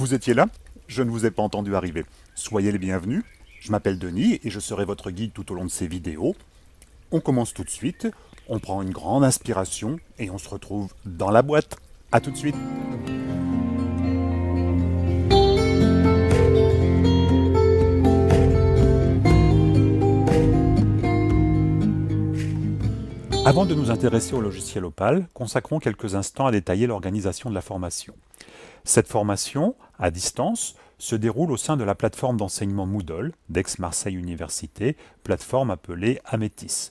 Vous étiez là? Je ne vous ai pas entendu arriver. Soyez les bienvenus. Je m'appelle Denis et je serai votre guide tout au long de ces vidéos. On commence tout de suite, on prend une grande inspiration et on se retrouve dans la boîte. A tout de suite. Avant de nous intéresser au logiciel Opal, consacrons quelques instants à détailler l'organisation de la formation. Cette formation, à distance, se déroule au sein de la plateforme d'enseignement Moodle d'Aix-Marseille Université, plateforme appelée Amétis.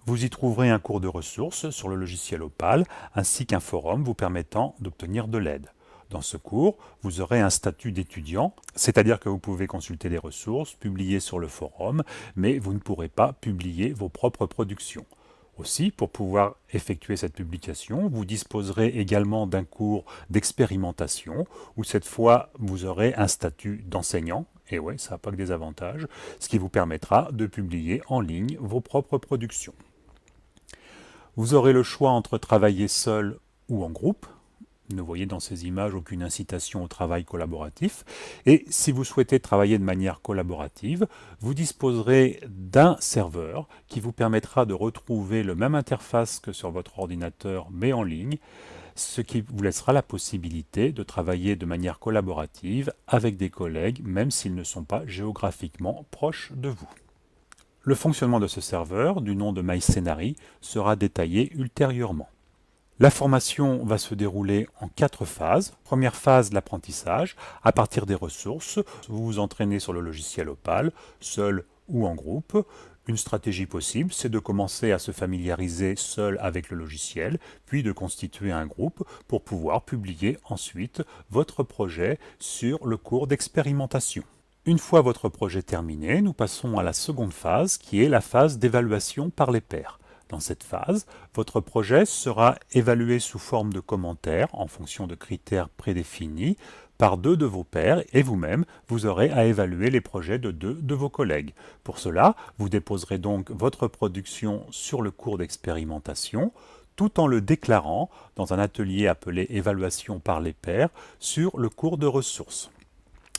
Vous y trouverez un cours de ressources sur le logiciel Opal, ainsi qu'un forum vous permettant d'obtenir de l'aide. Dans ce cours, vous aurez un statut d'étudiant, c'est-à-dire que vous pouvez consulter les ressources, publier sur le forum, mais vous ne pourrez pas publier vos propres productions. Aussi, pour pouvoir effectuer cette publication, vous disposerez également d'un cours d'expérimentation, où cette fois, vous aurez un statut d'enseignant, et ouais, ça n'a pas que des avantages, ce qui vous permettra de publier en ligne vos propres productions. Vous aurez le choix entre travailler seul ou en groupe. Ne voyez dans ces images aucune incitation au travail collaboratif. Et si vous souhaitez travailler de manière collaborative, vous disposerez d'un serveur qui vous permettra de retrouver le même interface que sur votre ordinateur, mais en ligne, ce qui vous laissera la possibilité de travailler de manière collaborative avec des collègues, même s'ils ne sont pas géographiquement proches de vous. Le fonctionnement de ce serveur, du nom de MyScenary, sera détaillé ultérieurement. La formation va se dérouler en 4 phases. Première phase, l'apprentissage. À partir des ressources, vous vous entraînez sur le logiciel Opal, seul ou en groupe. Une stratégie possible, c'est de commencer à se familiariser seul avec le logiciel, puis de constituer un groupe pour pouvoir publier ensuite votre projet sur le cours d'expérimentation. Une fois votre projet terminé, nous passons à la seconde phase, qui est la phase d'évaluation par les pairs. Dans cette phase, votre projet sera évalué sous forme de commentaires en fonction de critères prédéfinis par 2 de vos pairs et vous-même, vous aurez à évaluer les projets de 2 de vos collègues. Pour cela, vous déposerez donc votre production sur le cours d'expérimentation tout en le déclarant dans un atelier appelé évaluation par les pairs sur le cours de ressources.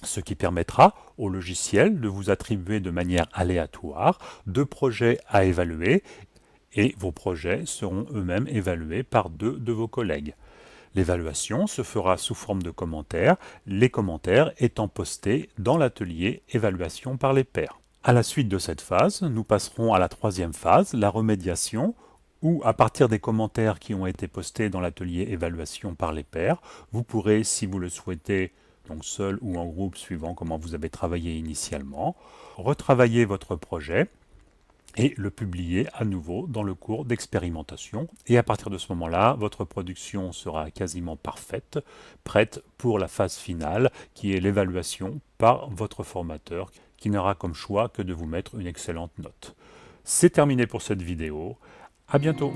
Ce qui permettra au logiciel de vous attribuer de manière aléatoire 2 projets à évaluer et vos projets seront eux-mêmes évalués par 2 de vos collègues. L'évaluation se fera sous forme de commentaires, les commentaires étant postés dans l'atelier évaluation par les pairs. À la suite de cette phase, nous passerons à la troisième phase, la remédiation, où à partir des commentaires qui ont été postés dans l'atelier évaluation par les pairs, vous pourrez, si vous le souhaitez, donc seul ou en groupe suivant comment vous avez travaillé initialement, retravailler votre projet et le publier à nouveau dans le cours d'expérimentation. Et à partir de ce moment-là, votre production sera quasiment parfaite, prête pour la phase finale, qui est l'évaluation par votre formateur, qui n'aura comme choix que de vous mettre une excellente note. C'est terminé pour cette vidéo. À bientôt!